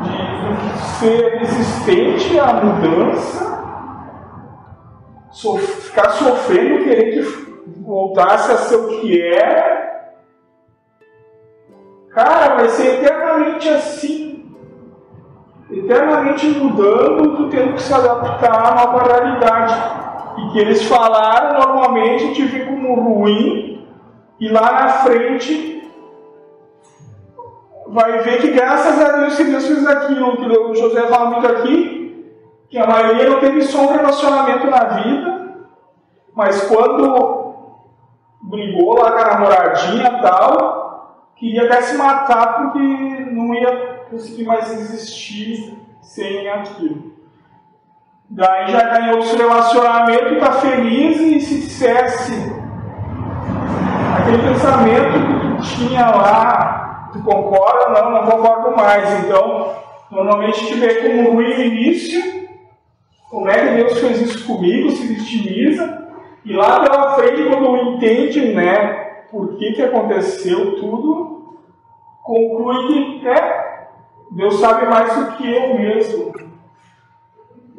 De ser resistente à mudança, ficar sofrendo, querer que voltasse a ser o que era. Cara, vai ser eternamente assim, eternamente mudando, tu tendo que se adaptar à nova realidade. E que eles falaram, normalmente te vê como ruim, e lá na frente vai ver que graças a Deus que Deus fez aquilo, que o José fala muito aqui, que a maioria não teve só um relacionamento na vida, mas quando brigou lá com a namoradinha e tal, queria até se matar porque não ia conseguir mais existir sem aquilo. Daí já ganhou esse relacionamento, está feliz, e se dissesse aquele pensamento que tu tinha lá, tu concorda? Não concordo mais. Então, normalmente te vê como ruim no início. Como é que Deus fez isso comigo? Se vitimiza. E lá pela frente, quando entende, né, por que aconteceu tudo, conclui que Deus sabe mais do que eu mesmo.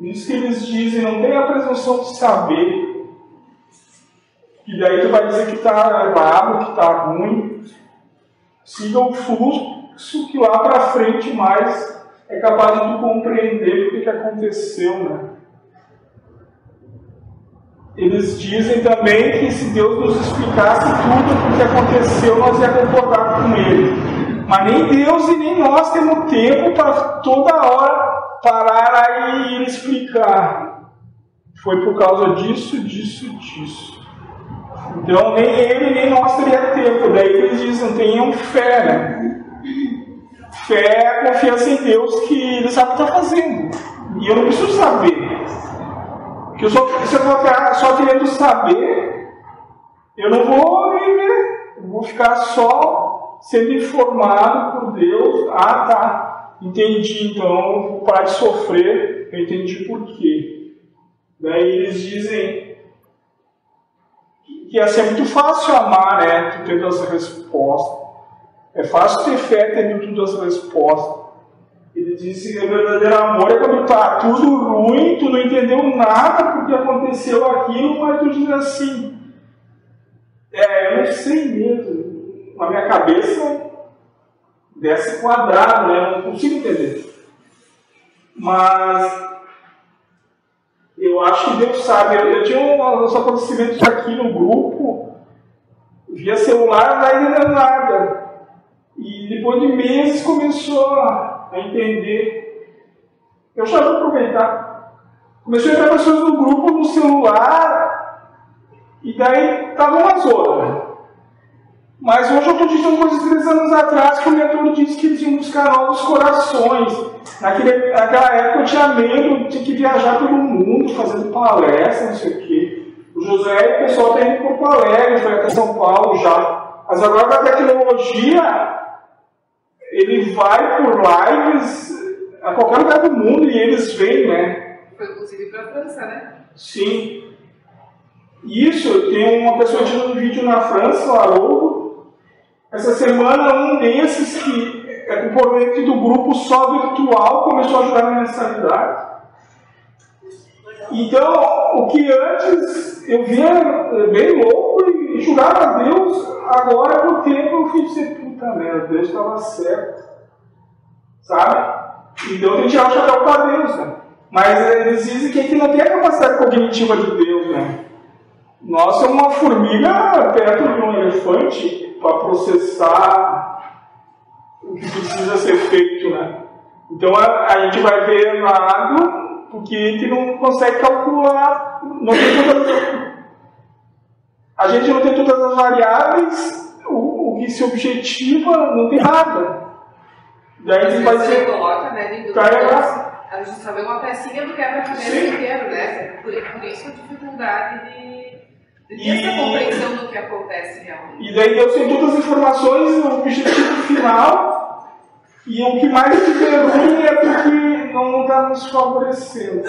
Isso que eles dizem, não tem a presunção de saber. E daí tu vai dizer que está errado, que está ruim. Siga o fluxo que lá para frente mais é capaz de tu compreender o que aconteceu, né? Eles dizem também que se Deus nos explicasse tudo o que aconteceu, nós ia concordar com Ele. Mas nem Deus e nem nós temos tempo para toda hora parar aí e explicar. Foi por causa disso. Então nem ele nem nós teria tempo. Daí que eles dizem, tenham fé, né? Fé é a confiança em Deus que Ele sabe o que está fazendo. E eu não preciso saber. Porque se eu for só querendo saber, eu não vou viver. Eu vou ficar só sendo informado por Deus. Ah, tá. Entendi, então vou parar de sofrer. Eu entendi por quê. Daí eles dizem que ia ser muito fácil amar, né? Tu tendo as respostas. É fácil ter fé tendo todas as respostas. Ele disse que o verdadeiro amor é quando está tudo ruim, tu não entendeu nada porque aconteceu aquilo, mas tu diz assim, eu não sei mesmo. Na minha cabeça desce quadrado, né? Eu não consigo entender. Mas eu acho que Deus sabe. Eu tinha uns acontecimentos aqui no grupo, via celular, não entendendo nada. E depois de meses começou a entender. Eu já vou aproveitar. Comecei a entrar pessoas no grupo, no celular, e daí estava uma zona. Mas hoje eu estou dizendo coisas de 3 anos atrás que o mentor disse que eles iam buscar novos corações. Naquela época eu tinha medo, tinha que viajar pelo mundo, fazendo palestra, não sei o quê. O José e o pessoal está indo para Porto Alegre, foi até São Paulo já. Mas agora com a tecnologia, ele vai por lives a qualquer lugar do mundo e eles vêm, né? Foi inclusive para a França, né? Sim. Isso, tem uma pessoa tirando um vídeo na França, o Haroldo. Essa semana, um desses que é componente do grupo só virtual começou a ajudar na mensalidade. Então, o que antes eu via bem louco e julgava a Deus, agora com o tempo eu fiz dizer, puta merda, Deus estava certo. Sabe? Então tem que tirar o chapéu para Deus, né? Mas eles dizem que a gente não tem a capacidade cognitiva de Deus, né? Nós somos uma formiga perto de um elefante para processar o que precisa ser feito, né? Então a gente vai ver nada porque a gente não consegue calcular, não tem a gente não tem todas as variáveis, o que se objetiva não tem nada. Daí a gente vai ser... coloca, né, a gente só vê uma pecinha do quebra-cabeça inteiro, né? Por isso a dificuldade de ter essa compreensão do que acontece realmente. E daí Deus tem todas as informações, o objetivo final, e o que mais te ruim é porque não está nos favorecendo.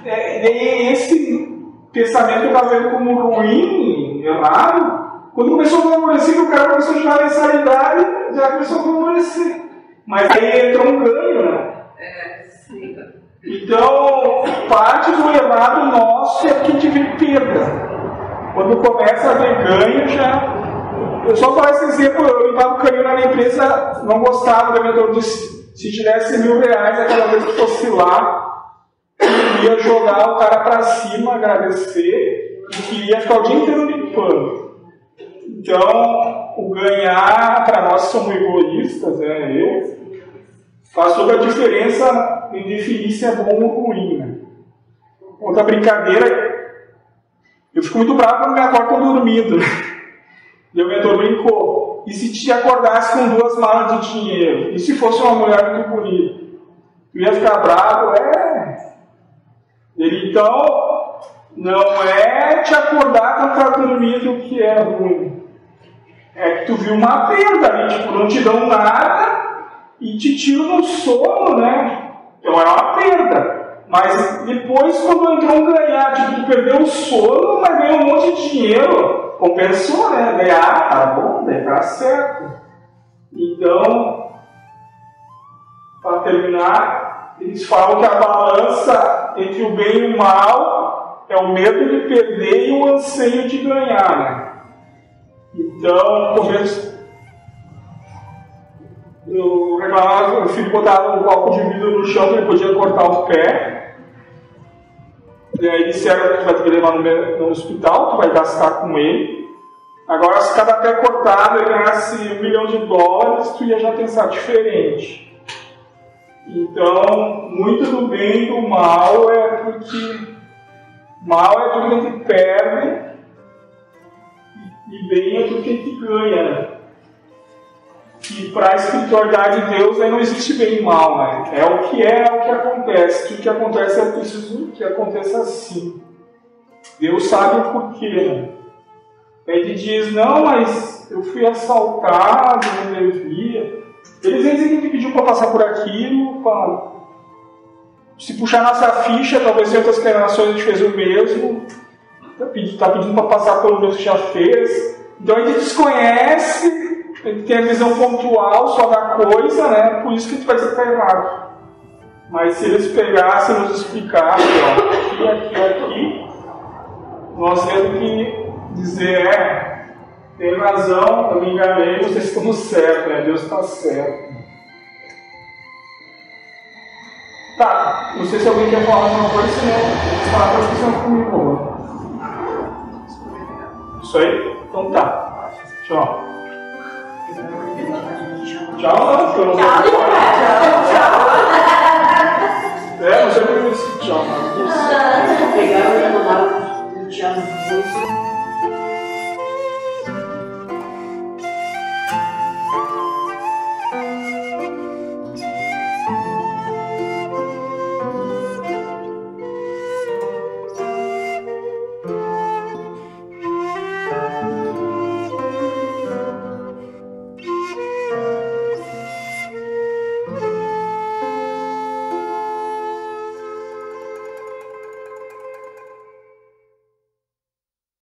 Esse pensamento que eu estava vendo como ruim, errado, quando começou a favorecer, que o cara começou a jogar a mensalidade, já começou a favorecer. Mas aí entrou um ganho, né? Sim. Então, parte do errado nosso é que a gente vê perda. Quando começa a ver ganho, já... Eu só falar esse exemplo, eu limpava o canil na minha empresa, não gostava do mentor, disse, se tivesse R$1.000 aquela vez que fosse lá, eu ia jogar o cara para cima, agradecer, e queria ficar o dia inteiro limpando. Então, o ganhar, para nós que somos egoístas, faz toda a diferença em definir se é bom ou ruim, né? Outra brincadeira, eu fico muito bravo quando me acordo dormindo. E o mentor brincou. E se te acordasse com 2 malas de dinheiro? E se fosse uma mulher muito bonita? Tu ia ficar bravo? Ele, então, não é te acordar quando está dormindo que é ruim. É que tu viu uma perda ali, tipo, não te dão nada e te tiram no sono, né? Então é uma perda. Mas depois, quando entrou ganhar, tipo, perdeu o sono, mas ganhou um monte de dinheiro, compensou, né? Ganhar, tá bom, daí tá certo. Então, para terminar, eles falam que a balança entre o bem e o mal é o medo de perder e o anseio de ganhar, né? Então, eu reclamava, o filho botava um copo de vidro no chão que ele podia cortar o pé. E aí disseram que tu vai ter que levar no hospital, tu vai gastar com ele. Agora, se cada pé cortado ele ganhasse $1 milhão, tu ia já pensar diferente. Então, muito do bem e do mal é porque mal é tudo que a gente perde e bem é tudo que a gente ganha, né? E para a espiritualidade de Deus aí não existe bem e mal, né? É o que acontece. Tudo que acontece é preciso que aconteça assim. Deus sabe o porquê, né? Ele diz, não, mas eu fui assaltado, não devia. Eles dizem que pediu para passar por aquilo, para se puxar nossa ficha, talvez em outras encarnações a gente fez o mesmo. Está pedindo para passar pelo Deus que já fez. Então a gente desconhece. Ele tem a visão pontual só da coisa, né? Por isso que a gente vai ser errado. Mas se eles pegassem e nos explicassem, ó, aqui, nós temos que dizer, tem razão, eu me enganei, vocês estão certos, né? Deus está certo. Tá, não sei se alguém quer falar alguma coisa, senão falar para vocês comigo. Isso aí? Então tá. Tchau. Tchau, não, porque eu não vou.